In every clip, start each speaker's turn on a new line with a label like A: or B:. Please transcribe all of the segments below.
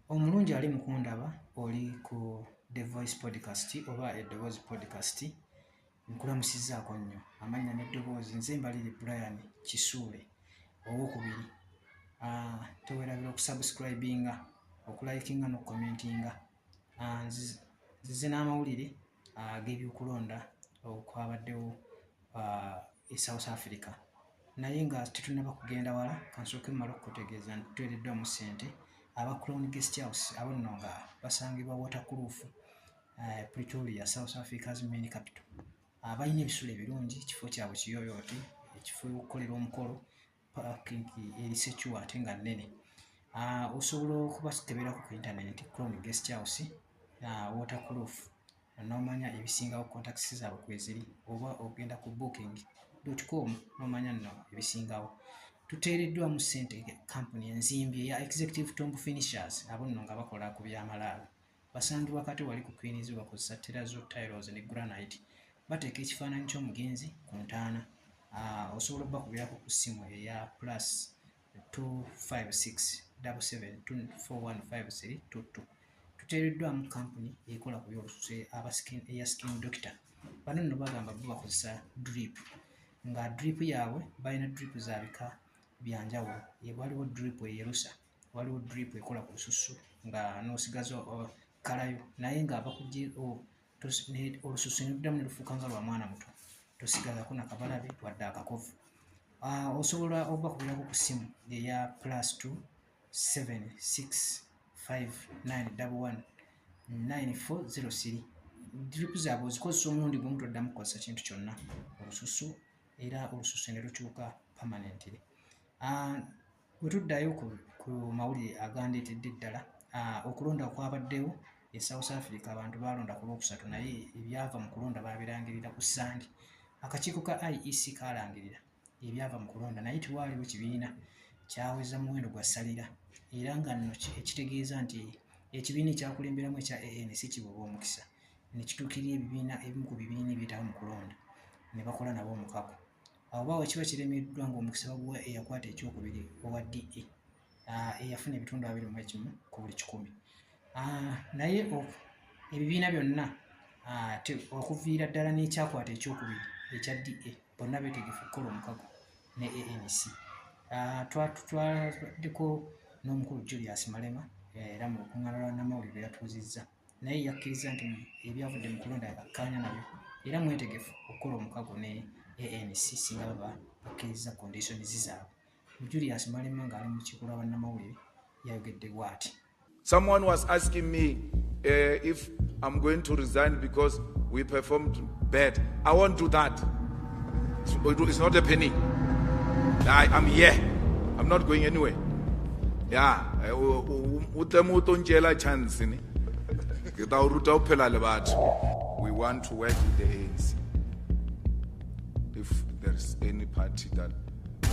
A: Omulungi ali mukundaba oli ku The Voice podcast oba The Voice podcast. Nkulamusizaako nnyo amannya n'eddoboozi nze Mbalire Brian Kisuule owokubiri. Teweerabira okusubscribinga, okulikinga n'okukomentinga. Nzize n'amawulire ag'ebyokulonda okwabaddewo e South Africa. Naye nga tetunnaba kugenda wala, kansooke mmala okukutegeeza nti tuteereddwamu ssente aba Crown Guest House abo nno nga basangibwa Waterkloof, Pretoria, South Africa's main capital. Balina ebisulo ebirungi, ekifo kyabwe kiyooyoote, ekifo okukolera omukolo, parking eri secure ate nga nnene. Osobola okubakeberako ku internet Crown Guest House, Waterkloof, n'omanya ebisingawo contacts zaabwe kweziri, oba ogenda ku booking.com n'omanya nno ebisingawo. Tuteereddwamu ssente kampuni enzimbi eya Executive Tomb Finishers abo nno nga bakola ku by'amalaalo. Basangibwa kati wali ku Queens bakozesa terrazzo tiles ne granite. Bateeka ekifaananyi ky'omugenzi ku ntaana. Osobola obbakubirako ku ssimu eya +256 77241532. Tuteereddwamu kampuni ekola ku by'olususu eya Skin Doctor. Bano nno bagamba bo bakozesa drip, nga drip yaabwe balina drip za bika byanjawulo. Waliwo drip eyerusa, waliwo drip ekola ku lususu nga n'osigaza kalayo, naye nga bakugye olususu neddamu ne lufuuka nga lwa mwana muto, tosigazako nakabalabe wadde akakovu. Osobola obbakubirako ku ssimu eya +27659119403. Drip zaabwe ozikozesa omulundi gumu toddamu kukozesa kintu kyonna, olususu era olususu ne lukyuka permanently. Bwe tuddayo ku mawulire agandeetedde ddala, okulonda kwabaddewo e South Africa, abantu balonda ku Lwokusatu naye ebyava mu kulonda babirangirira ku Sande. Akakiiko ka IEC kalangirira ebyava mu kulonda naye tiwaaliwo kibiina kyaweza muwendo gwa ssalira, era nga nno ekitegeeza nti ekibiina ekyakulemberamu ekya ANC kibuba omukisa ne kituukirira ebibiina ebimu ku bibiina ebyetaba mu kulonda ne bakola nabo omukago. Awo baawe kiba kiremeddwa ng'omukisa baguwa eyakwata ekyokubiri owa DA eyafuna ebitundu 21 ku buli 100. Naye ebibiina byonna okuviira ddala n'ekyakwata ekyokubiri ekya DA bonna beetegefu okukola omukago ne ANC. Twaddeko n'omukulu Julius Malema era mu lukuŋŋaana lwa namawulire yatuuzizza, naye yakkiriza nti ebyavudde mu kulonda akkaanya nabyo era mwetegefu okukola omukago ne ANC singa baba bakkiriza conditions zaabwe. Julius Malema ng'ali mu kiiko lwa bannamawulire yayogedde bw'ati.
B: Someone was asking me if I'm going to resign because we performed bad. I won't do that. It's not happening. I'm here. I'm not going anywhere. Yeah. We want to work with the ANC. If there's any party that we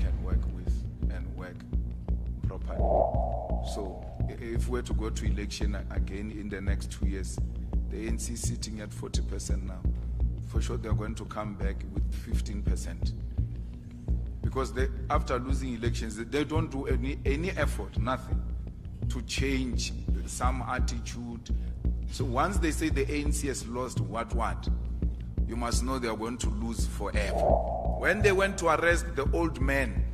B: can work with and work properly. So if we're to go to election again in the next 2 years, the ANC is sitting at 40% now. For sure they're going to come back with 15%. Because after losing elections, they don't do any effort, nothing, to change some attitude. So once they say the ANC has lost what, you must know they are going to lose forever. When they went to arrest the old man,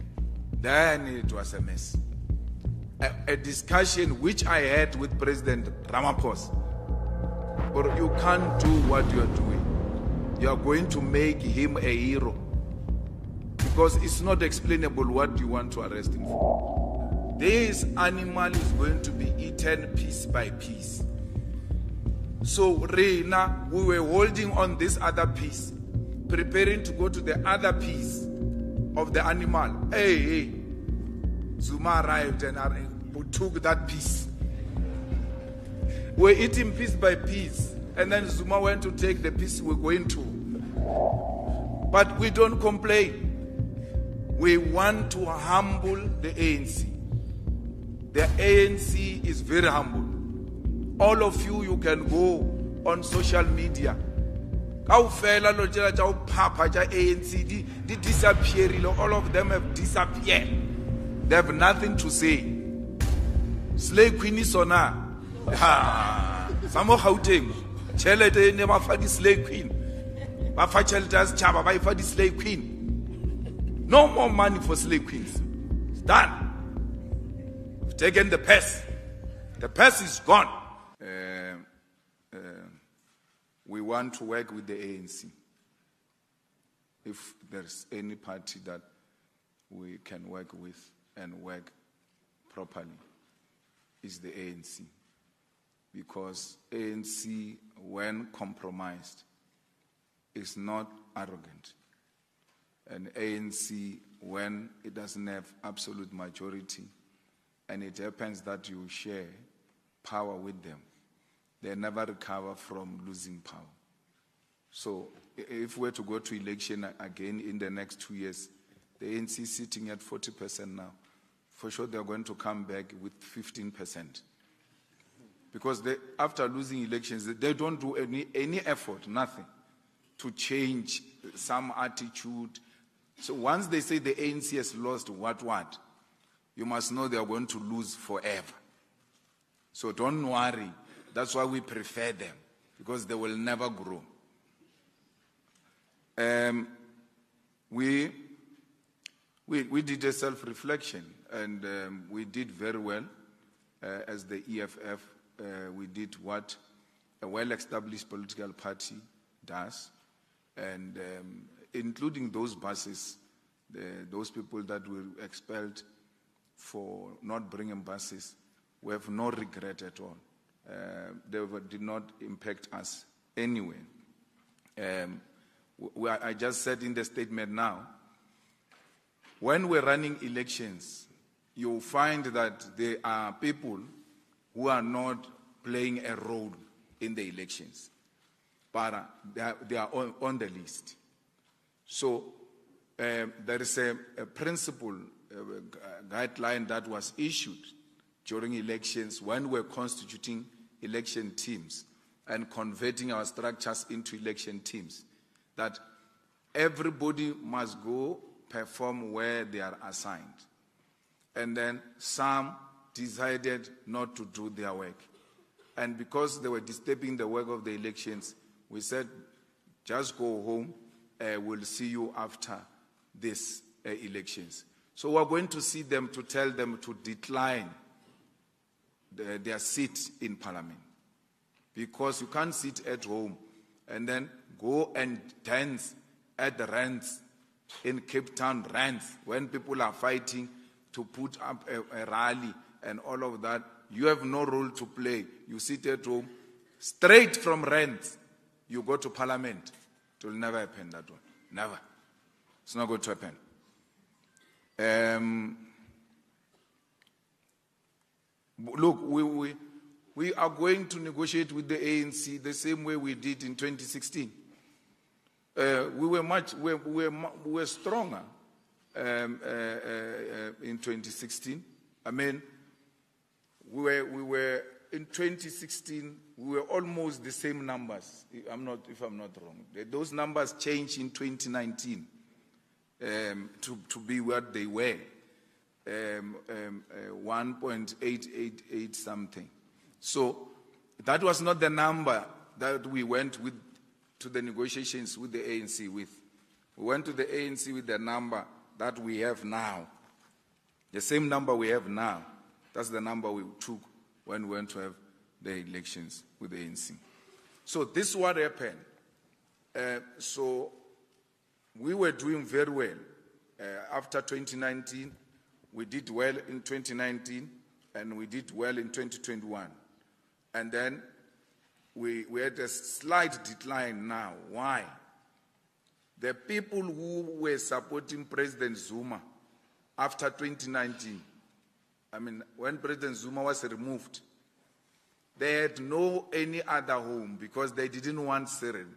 B: then it was a mess. A discussion which I had with President Ramaphosa, but you can't do what you are doing. You are going to make him a hero because it's not explainable what you want to arrest him for. This animal is going to be eaten piece by piece. So Reina, we were holding on this other piece, preparing to go to the other piece of the animal. Hey, Zuma arrived and took that piece. We're eating piece by piece, and then Zuma went to take the piece we're going to. But we don't complain. We want to humble the ANC. The ANC is very humble. All of you can go on social media. All of them have disappeared. They have nothing to say. Slay Queen is on some of Gauteng. Chelete ne ba fa di Slay Queen. Ba fa chelete as chaba ba fa di Slay Queen. No more money for Slay Queens. It's done. We've taken the purse. The purse is gone. We want to work with the ANC. If there's any party that we can work with and work properly, is the ANC. Because ANC, when compromised, is not arrogant. And ANC, when it doesn't have absolute majority, and it happens that you share power with them, they never recover from losing power. So if we're to go to election again in the next 2 years, the ANC is sitting at 40% now. For sure they're going to come back with 15%. Because after losing elections, they don't do any effort, nothing, to change some attitude. So once they say the ANC has lost what, you must know they are going to lose forever. So don't worry. That's why we prefer them, because they will never grow. We did a self-reflection, and we did very well as the EFF. We did what a well-established political party does, and including those buses, those people that were expelled for not bringing buses, we have no regret at all. They did not impact us anyway. I just said in the statement now, when we're running elections, you'll find that there are people who are not playing a role in the elections, but they are on the list. So there is a principle, a guideline that was issued during elections when we're constituting election teams and converting our structures into election teams, that everybody must go perform where they are assigned. And then some decided not to do their work. And because they were disturbing the work of the elections, we said, just go home, we'll see you after these elections. So we're going to see them to tell them to decline their seat in parliament. Because you can't sit at home and then go and dance at the rants in Cape Town rants when people are fighting to put up a rally and all of that. You have no role to play. You sit at home, straight from rants, you go to parliament. It will never happen, that one. Never. It's not going to happen. Look, we are going to negotiate with the ANC the same way we did in 2016. We were stronger in 2016. I mean, we were in 2016. We were almost the same numbers. If I'm not wrong, those numbers changed in 2019 to be what they were. 1.888 something. So that was not the number that we went with to the negotiations with the ANC with. We went to the ANC with the number that we have now. The same number we have now. That's the number we took when we went to have the elections with the ANC. So this is what happened. So we were doing very well. After 2019, we did well in 2019, and we did well in 2021. And then we had a slight decline now. Why? The people who were supporting President Zuma after 2019, I mean, when President Zuma was removed, they had no any other home because they didn't want Cyril.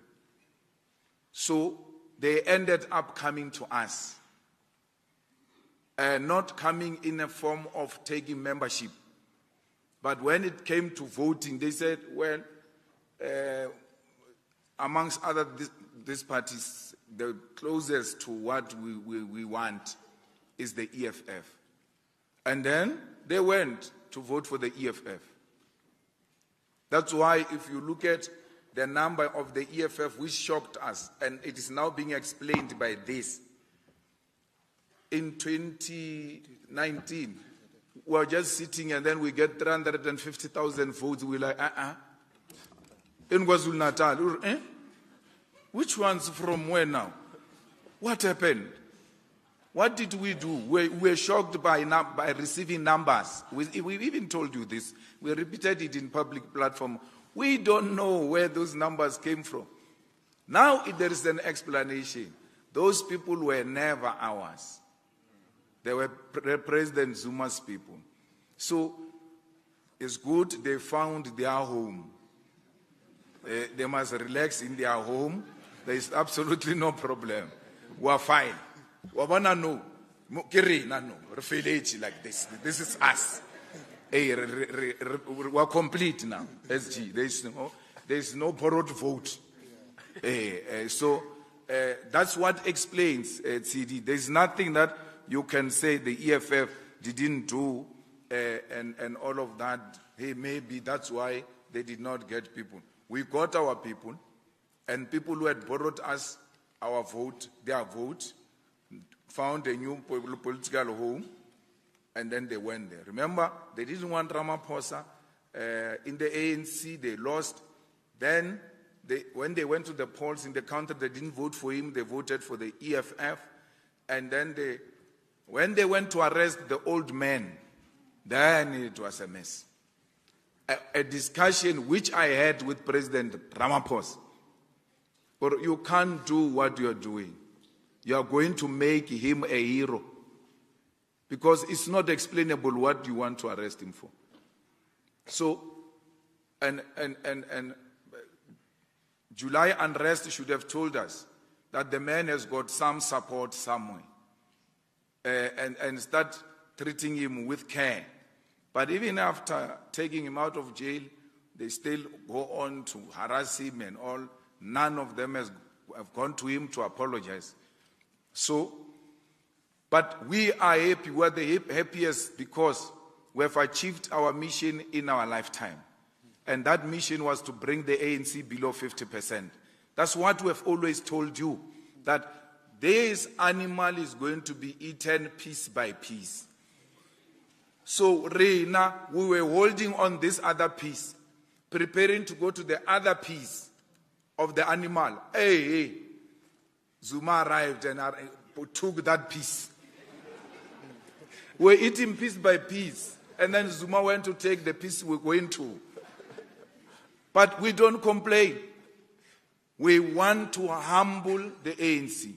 B: So they ended up coming to us. Not coming in a form of taking membership. But when it came to voting, they said, well, amongst other these parties, the closest to what we want is the EFF. And then they went to vote for the EFF. That's why if you look at the number of the EFF, which shocked us, and it is now being explained by this. In 2019, we were just sitting and then we get 350,000 votes. We're like, In KwaZulu-Natal, Which ones from where now? What happened? What did we do? We were shocked by receiving numbers. We even told you this. We repeated it in public platform. We don't know where those numbers came from. Now there is an explanation. Those people were never ours. They were President Zuma's people. So it's good they found their home. They must relax in their home. There is absolutely no problem. We are fine. We are like this. This is us. We are complete now. SG. There is no borrowed vote. So that's what explains CD. There is nothing that you can say the EFF didn't do and all of that. Hey, maybe that's why they did not get people. We got our people, and people who had borrowed us our vote, their vote, found a new political home, and then they went there. Remember, they didn't want Ramaphosa. In the ANC, they lost. Then, when they went to the polls in the country, they didn't vote for him. They voted for the EFF. And then when they went to arrest the old man, then it was a mess. A discussion which I had with President Ramaphosa. Or you can't do what you are doing. You are going to make him a hero. Because it's not explainable what you want to arrest him for. So, and July unrest should have told us that the man has got some support somewhere. And start treating him with care. But even after taking him out of jail, they still go on to harass him and all. None of them have gone to him to apologize. So, but we are happy. We are the happiest because we have achieved our mission in our lifetime. And that mission was to bring the ANC below 50%. That's what we have always told you, that this animal is going to be eaten piece by piece. So, Reina, we were holding on this other piece, preparing to go to the other piece of the animal. Hey, Zuma arrived and took that piece. We're eating piece by piece. And then Zuma went to take the piece we're going to. But we don't complain. We want to humble the ANC.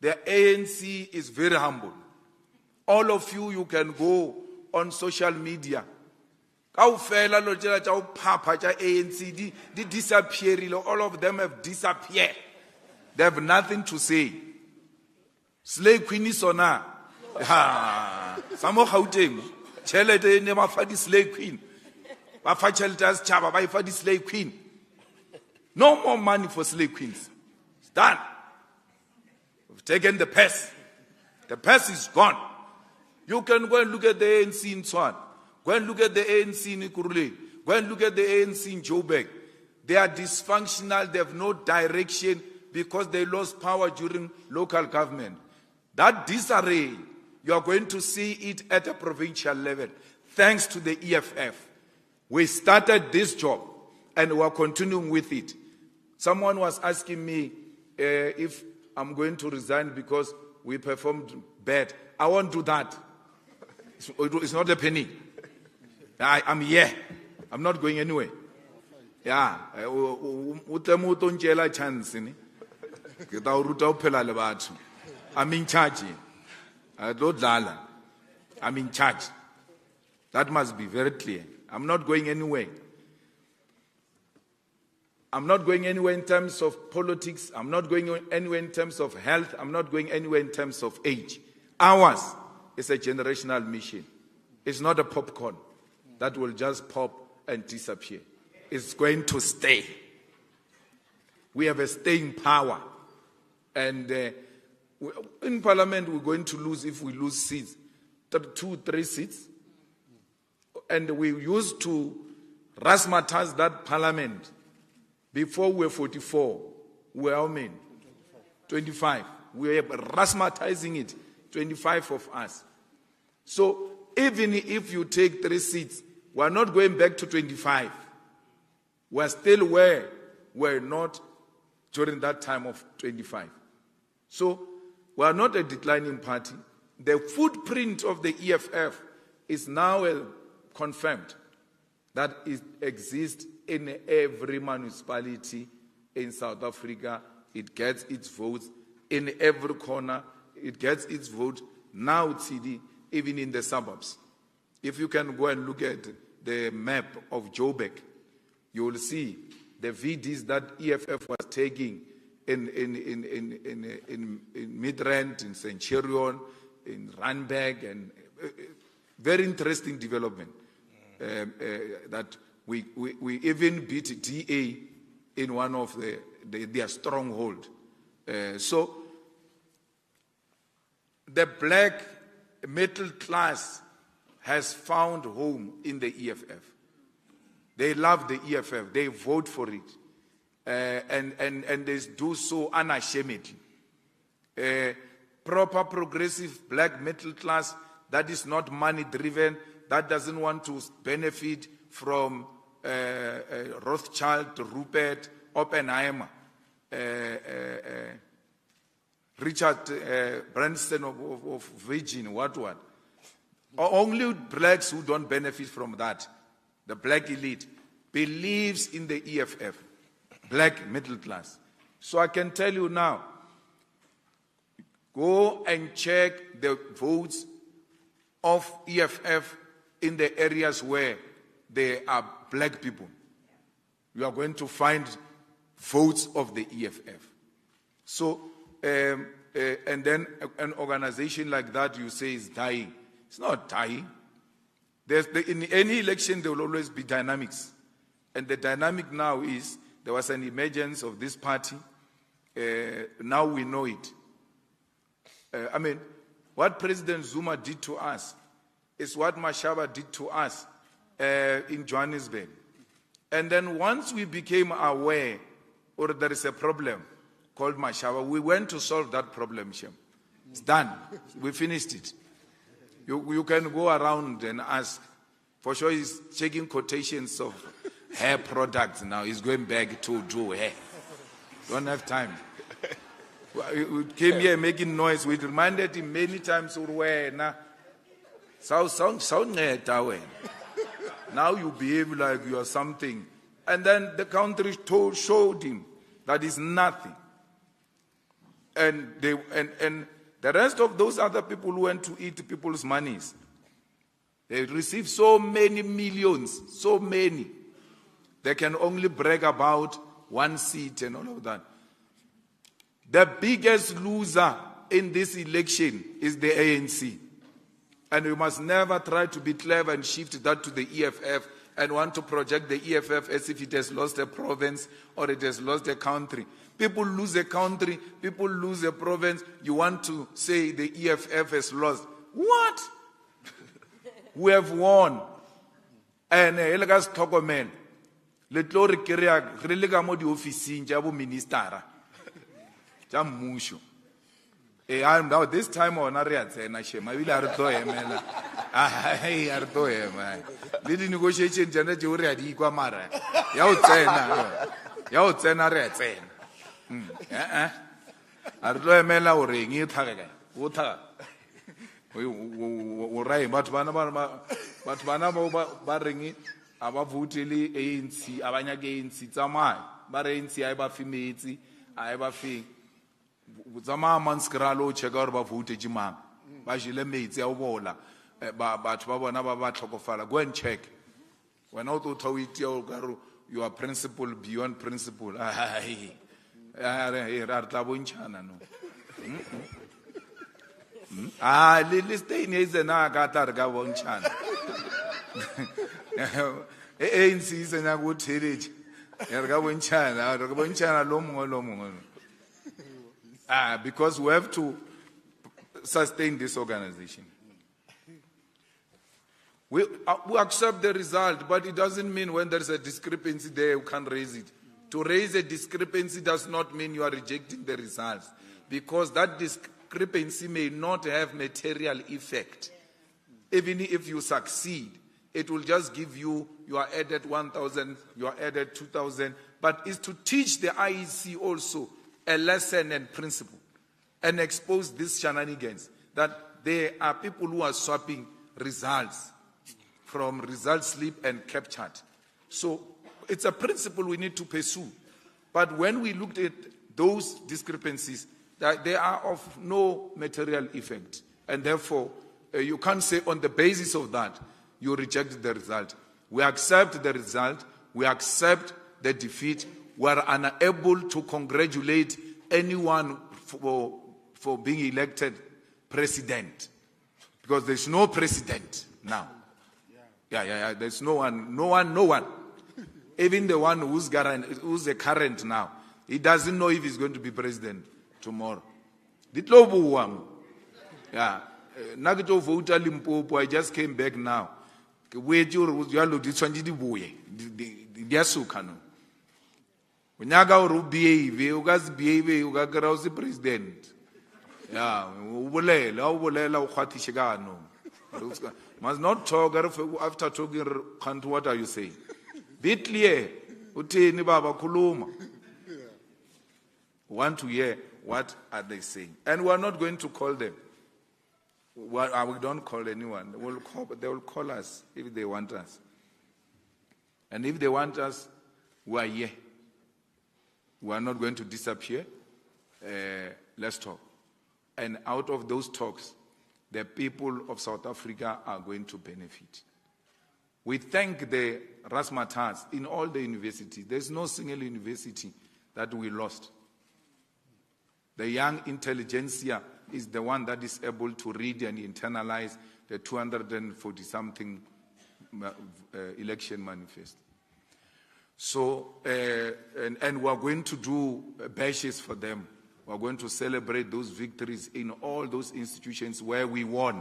B: The ANC is very humble. All of you can go on social media. All of them have disappeared. They have nothing to say. Slave Queen is on her. Some of Gauteng. Chelete never for the slave queen. Chaba, slave queen. No more money for slave queens. It's done. We've taken the pest. The pest is gone. You can go and look at the ANC in Swan. Go and look at the ANC in Ikurule. Go and look at the ANC in Joburg. They are dysfunctional. They have no direction because they lost power during local government. That disarray, you are going to see it at a provincial level. Thanks to the EFF. We started this job and we are continuing with it. Someone was asking me if I'm going to resign because we performed bad. I won't do that. It's not a penny. I'm here. I'm not going anywhere. Yeah. I'm in charge. I'm in charge. That must be very clear. I'm not going anywhere. I'm not going anywhere in terms of politics. I'm not going anywhere in terms of health. I'm not going anywhere in terms of age. Ours is a generational mission. It's not a popcorn that will just pop and disappear. It's going to stay. We have a staying power. And in Parliament, we're going to lose, if we lose seats, 2-3 seats. and we used to rassmatize that parliament before we were 44. We were how many? 25. We were rassmatizing it, 25 of us. So even if you take 3 seats, we're not going back to 25. We're still where we're not during that time of 25. So we are not a declining party. The footprint of the EFF is now confirmed that it exists in every municipality in South Africa. It gets its votes in every corner. It gets its vote now, TD, even in the suburbs. If you can go and look at the map of Joburg, you will see the VDs that EFF was taking in Midrand, in Centurion, in Randburg, and very interesting development. That we even beat DA in one of their stronghold. So the black middle class has found home in the EFF. They love the EFF. They vote for it. And they do so unashamedly. Proper progressive black middle class that is not money driven, that doesn't want to benefit from Rothschild, Rupert, Oppenheimer, Richard Branson of Virgin, what. Only blacks who don't benefit from that, the black elite, believes in the EFF, black middle class. So I can tell you now, go and check the votes of EFF in the areas where there are black people. You are going to find votes of the EFF. So, and then an organization like that you say is dying. It's not dying. In any election, there will always be dynamics. And the dynamic now is, there was an emergence of this party. Now we know it. I mean, what President Zuma did to us is what Mashaba did to us in Johannesburg. And then once we became aware, or there is a problem called Mashaba, we went to solve that problem, Shem. It's done. We finished it. You can go around and ask. For sure, he's checking quotations of hair products now. He's going back to do hair. Don't have time. We came here making noise. We reminded him many times, now you behave like you are something. And then the country showed him that is nothing. And the rest of those other people who went to eat people's monies, they received so many millions, so many. They can only brag about 1 seat and all of that. The biggest loser in this election is the ANC. And we must never try to be clever and shift that to the EFF and want to project the EFF as if it has lost a province or it has lost a country. People lose a country, people lose a province. You want to say the EFF has lost. What? We have won. And Elgas Tokomen, Letlori Kiriak, Relegamo di Officin, Jabu Ministara. Jam Mushu. I'm now this time on Ariat and Hashem. I will Artoe, man. I Artoe, man. Little negotiation, Janet Juria di Guamara. Yautsen Ariat. Artoe Mela or ring it. Water. We write, but Banaba Barring Aba Vutili, ANC, Abanya Gains, Sitzamai, Barensi, Iba Fimiti, Iba Fi. Zama manskralo chegarba vute jima bajile meitsi ya ubola batho ba bona ba tlhokofala. Go and check when out to tawiti you are principle beyond principle. Rarta bonchana no lili stay is na gatar ga bonchana ANC is na go thelege erga bonchana lo mongolo. Because we have to sustain this organization. We accept the result, but it doesn't mean when there's a discrepancy there, you can't raise it. To raise a discrepancy does not mean you are rejecting the results, because that discrepancy may not have material effect. Even if you succeed, it will just give you are added 1,000, you are added 2,000, but it's to teach the IEC also a lesson and principle and expose these shenanigans that there are people who are swapping results from result slip and captured. So it's a principle we need to pursue. But when we looked at those discrepancies, that they are of no material effect. And therefore, you can't say on the basis of that, you reject the result. We accept the result. We accept the defeat. We are unable to congratulate anyone for being elected president, because there's no president now. Yeah. There's no one. Even the one who's the current now, he doesn't know if he's going to be president tomorrow. Yeah. I just came back now. President. Yeah, must not talk after talking. What are you saying? Be clear. Want to hear what are they saying, and we are not going to call them. We don't call anyone. They will call us if they want us, and if they want us, we are here. We are not going to disappear. Let's talk. And out of those talks, the people of South Africa are going to benefit. We thank the Razzmatazz in all the universities. There's no single university that we lost. The young intelligentsia is the one that is able to read and internalize the 240-something election manifest. So, and we are going to do bashes for them. We are going to celebrate those victories in all those institutions where we won.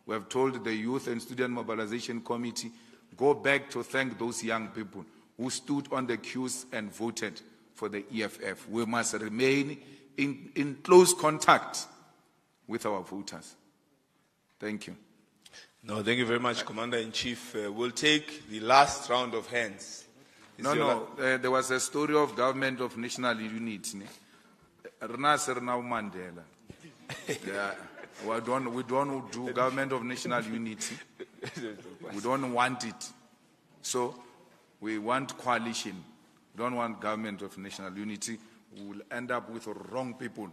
B: We have told the Youth and Student Mobilization Committee, go back to thank those young people who stood on the queues and voted for the EFF. We must remain in close contact with our voters. Thank you.
C: No, thank you very much, Commander-in-Chief. We'll take the last round of hands.
B: There was a story of government of national unity. Mandela. Yeah, we don't do government of national unity. We don't want it. So we want coalition. We don't want government of national unity. We will end up with wrong people.